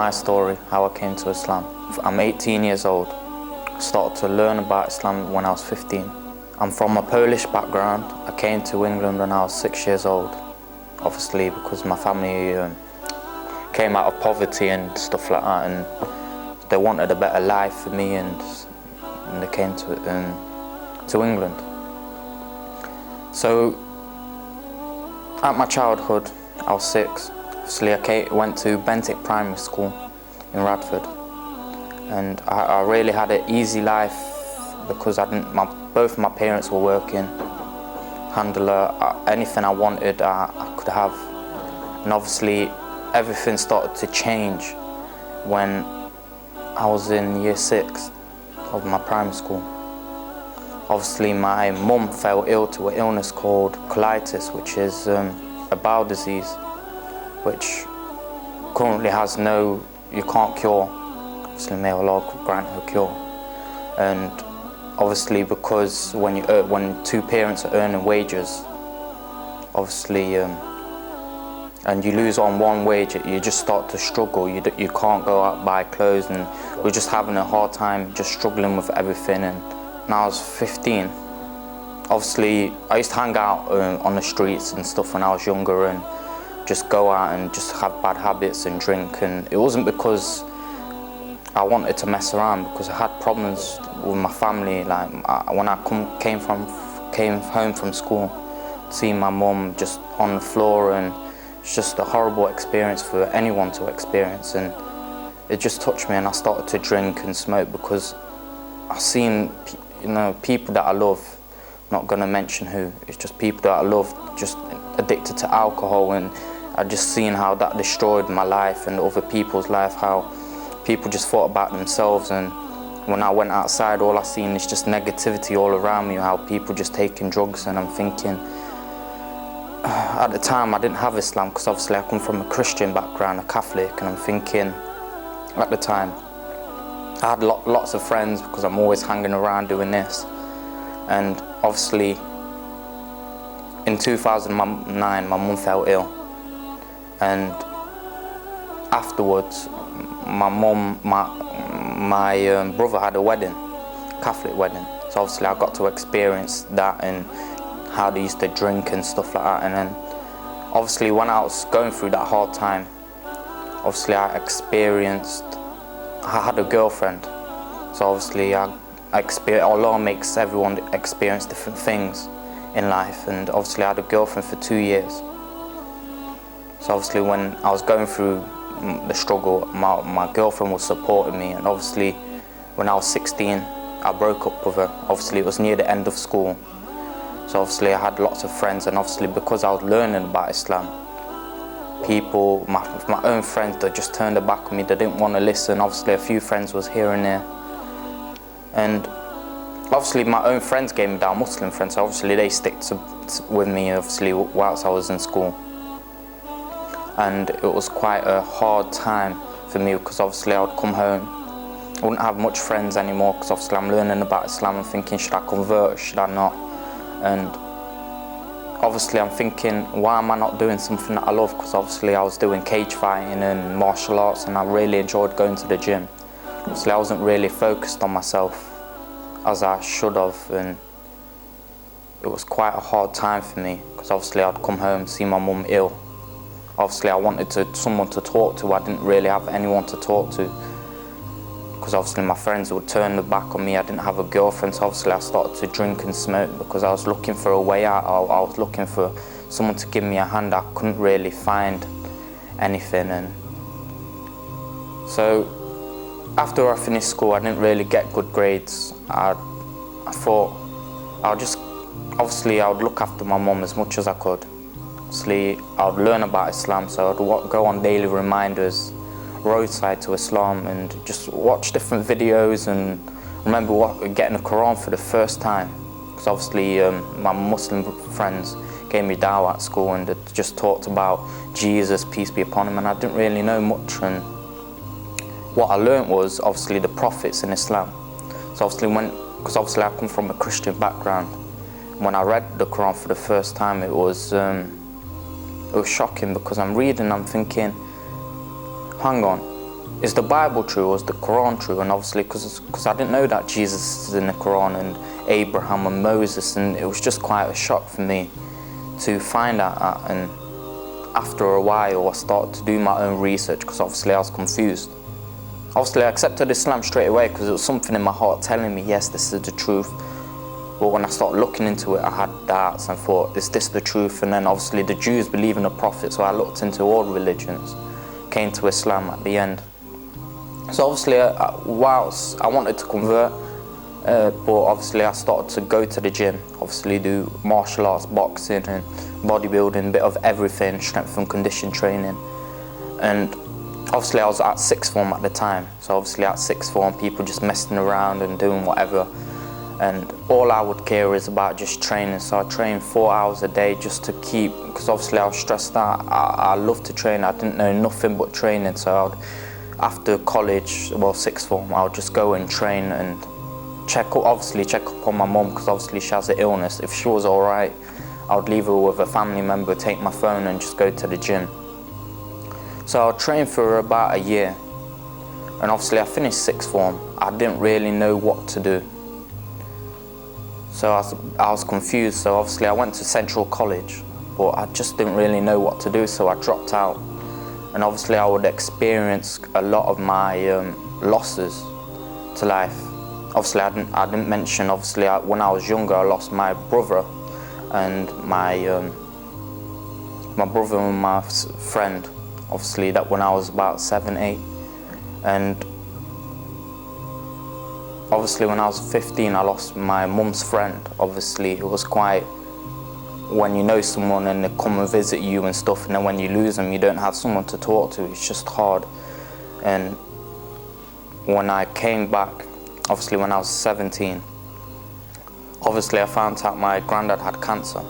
my story, how I came to Islam. I'm 18 years old. I started to learn about Islam when I was 15. I'm from a Polish background. I came to England when I was 6 years old. Obviously because my family came out of poverty and stuff like that, and they wanted a better life for me, and they came to England. So at my childhood, I was 6. Obviously I went to Bentinck Primary School in Radford, and I really had an easy life because both my parents were working. Handler, anything I wanted I could have. And obviously everything started to change when I was in year 6 of my primary school. Obviously my mum fell ill to an illness called colitis, which is a bowel disease which currently you can't cure. Obviously may Allah grant her cure. And obviously because when two parents are earning wages, obviously and you lose on one wage, you just start to struggle. You can't go out buy clothes, and we're just having a hard time, just struggling with everything. And when I was 15, obviously I used to hang out on the streets and stuff when I was younger, and just go out and just have bad habits and drink. And it wasn't because I wanted to mess around, because I had problems with my family. Like when I came home from school, seeing my mum just on the floor, and it's just a horrible experience for anyone to experience. And it just touched me, and I started to drink and smoke because I seen, people that I love, not gonna mention who, it's just people that I love, just addicted to alcohol, and I just seen how that destroyed my life and other people's life, how people just thought about themselves. And when I went outside, all I seen is just negativity all around me, how people just taking drugs. And I'm thinking, at the time I didn't have Islam, because obviously I come from a Christian background, a Catholic, and I'm thinking, at the time, I had lots of friends because I'm always hanging around doing this. And obviously, in 2009, my mum fell ill. And afterwards, my brother had a wedding, Catholic wedding. So obviously I got to experience that and how they used to drink and stuff like that. And then obviously when I was going through that hard time, obviously I had a girlfriend. So obviously Allah makes everyone experience different things in life, and obviously I had a girlfriend for 2 years. So obviously when I was going through the struggle, my girlfriend was supporting me. And obviously when I was 16, I broke up with her. Obviously it was near the end of school. So obviously I had lots of friends, and obviously because I was learning about Islam, people, my own friends, they just turned their back on me. They didn't want to listen. Obviously a few friends was here and there. And obviously my own friends gave me down, Muslim friends, so obviously they stick with me obviously whilst I was in school. And it was quite a hard time for me, because obviously I would come home, I wouldn't have much friends anymore, because obviously I'm learning about Islam and thinking, should I convert or should I not? And obviously I'm thinking, why am I not doing something that I love? Because obviously I was doing cage fighting and martial arts, and I really enjoyed going to the gym. Obviously I wasn't really focused on myself as I should have, and it was quite a hard time for me, because obviously I'd come home, see my mum ill. Obviously I wanted someone to talk to. I didn't really have anyone to talk to, because obviously my friends would turn their back on me. I didn't have a girlfriend, so obviously I started to drink and smoke because I was looking for a way out. I was looking for someone to give me a hand. I couldn't really find anything. And so after I finished school, I didn't really get good grades. I thought I would look after my mum as much as I could. Obviously I would learn about Islam, so I'd go on daily reminders, roadside to Islam, and just watch different videos. And remember getting the Quran for the first time, because obviously my Muslim friends gave me dawah at school, and they just talked about Jesus, peace be upon him, and I didn't really know much. And what I learned was obviously the prophets in Islam. So obviously because obviously I come from a Christian background, when I read the Quran for the first time, it was shocking, because I'm reading, I'm thinking, hang on, is the Bible true or is the Quran true? And obviously, because I didn't know that Jesus is in the Quran and Abraham and Moses, and it was just quite a shock for me to find out that. And after a while, I started to do my own research because obviously I was confused. Obviously, I accepted Islam straight away because it was something in my heart telling me, yes, this is the truth. But when I started looking into it, I had doubts and thought, is this the truth? And then obviously the Jews believe in the Prophet, so I looked into all religions, came to Islam at the end. So obviously, whilst I wanted to convert, but obviously I started to go to the gym, obviously do martial arts, boxing and bodybuilding, bit of everything, strength and condition training. And obviously I was at sixth form at the time, so obviously at sixth form people just messing around and doing whatever, and all I would care is about just training. So I trained 4 hours a day just to keep, because obviously I was stressed out. I love to train, I didn't know nothing but training, so after college, well, sixth form, I would just go and train and check up on my mum, because obviously she has an illness. If she was alright, I would leave her with a family member, take my phone and just go to the gym. So I trained for about a year, and obviously I finished sixth form. I didn't really know what to do. So I was confused, so obviously I went to Central College, but I just didn't really know what to do, so I dropped out. And obviously I would experience a lot of my losses to life. Obviously I didn't mention, obviously when I was younger I lost my brother and my brother and my friend, obviously that when I was about 7, 8. And obviously when I was 15 I lost my mum's friend. Obviously it was quite, when you know someone and they come and visit you and stuff, and then when you lose them you don't have someone to talk to, it's just hard. And when I came back, obviously when I was 17, obviously I found out my granddad had cancer.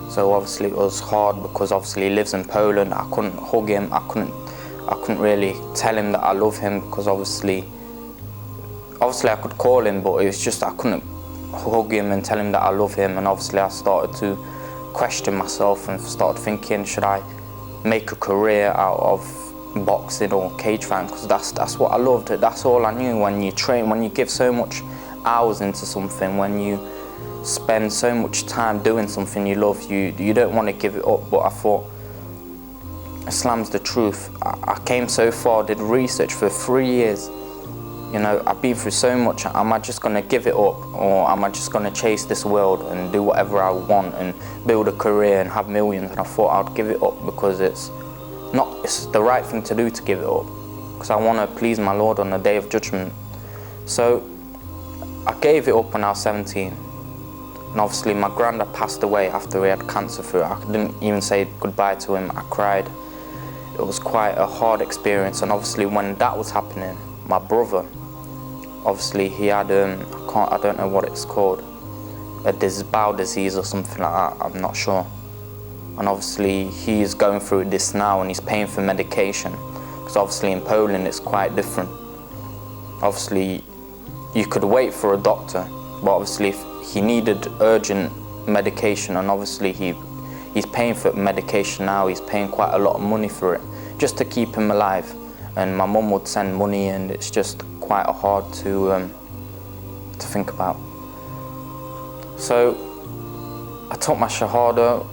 So obviously it was hard because obviously he lives in Poland. I couldn't hug him, I couldn't really tell him that I love him, because obviously I could call him, but it was just I couldn't hug him and tell him that I love him. And obviously I started to question myself and started thinking, should I make a career out of boxing or cage fighting? Because that's what I loved. That's all I knew. When you train, when you give so much hours into something, when you spend so much time doing something you love, you don't want to give it up. But I thought, Islam's the truth. I came so far, did research for 3 years. You know, I've been through so much. Am I just going to give it up, or am I just going to chase this world and do whatever I want and build a career and have millions? And I thought I'd give it up because it's the right thing to do, to give it up, because I want to please my Lord on the Day of Judgment. So I gave it up when I was 17. And obviously my granddad passed away after he had cancer through it. I didn't even say goodbye to him, I cried. It was quite a hard experience. And obviously when that was happening, my brother, obviously he had, I don't know what it's called, a bowel disease or something like that, I'm not sure. And obviously he's going through this now and he's paying for medication, because obviously in Poland it's quite different. Obviously you could wait for a doctor, but obviously if he needed urgent medication, and obviously he's paying for medication now, he's paying quite a lot of money for it, just to keep him alive. And my mum would send money, and it's just quite hard to think about. So I took my Shahada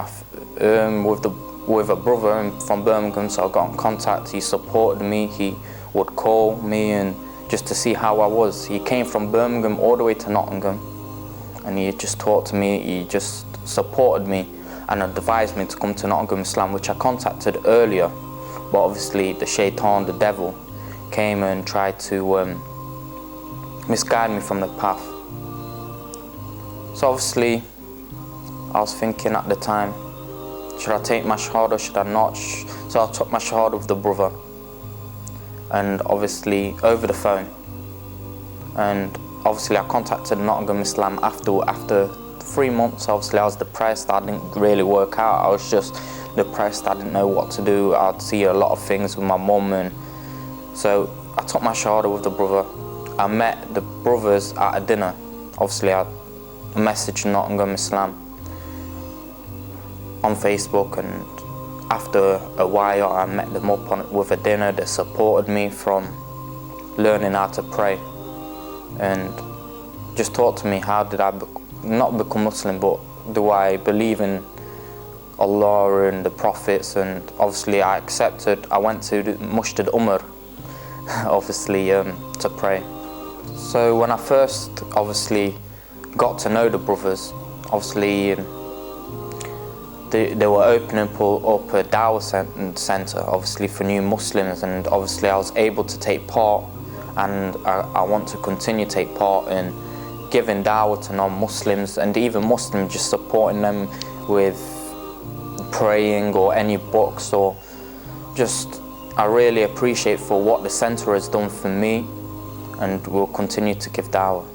with a brother from Birmingham, so I got in contact. He supported me, he would call me and just to see how I was. He came from Birmingham all the way to Nottingham, and he just talked to me, he just supported me and advised me to come to Nottingham Islam, which I contacted earlier. But obviously the shaitan, the devil, came and tried to misguide me from the path. So obviously I was thinking at the time, should I take my Shahada, should I not? So I took my Shahada with the brother, and obviously over the phone. And obviously I contacted Nottingham Islam after 3 months. Obviously I was depressed, I didn't really work out, I was just depressed, I didn't know what to do. I'd see a lot of things with my mum, and so I took my Shahada with the brother. I met the brothers at a dinner. Obviously I messaged Nottingham Islam on Facebook, and after a while I met them up with a dinner. They supported me from learning how to pray and just taught to me how did I not become Muslim, but do I believe in Allah and the prophets. And obviously I went to the Masjid Umar obviously to pray. So when I first obviously got to know the brothers, obviously they were opening up a dawah center obviously for new Muslims, and obviously I was able to take part, and I want to continue to take part in giving dawah to non-Muslims and even Muslims, just supporting them with praying or any books, or just I really appreciate for what the center has done for me, and will continue to give dawah.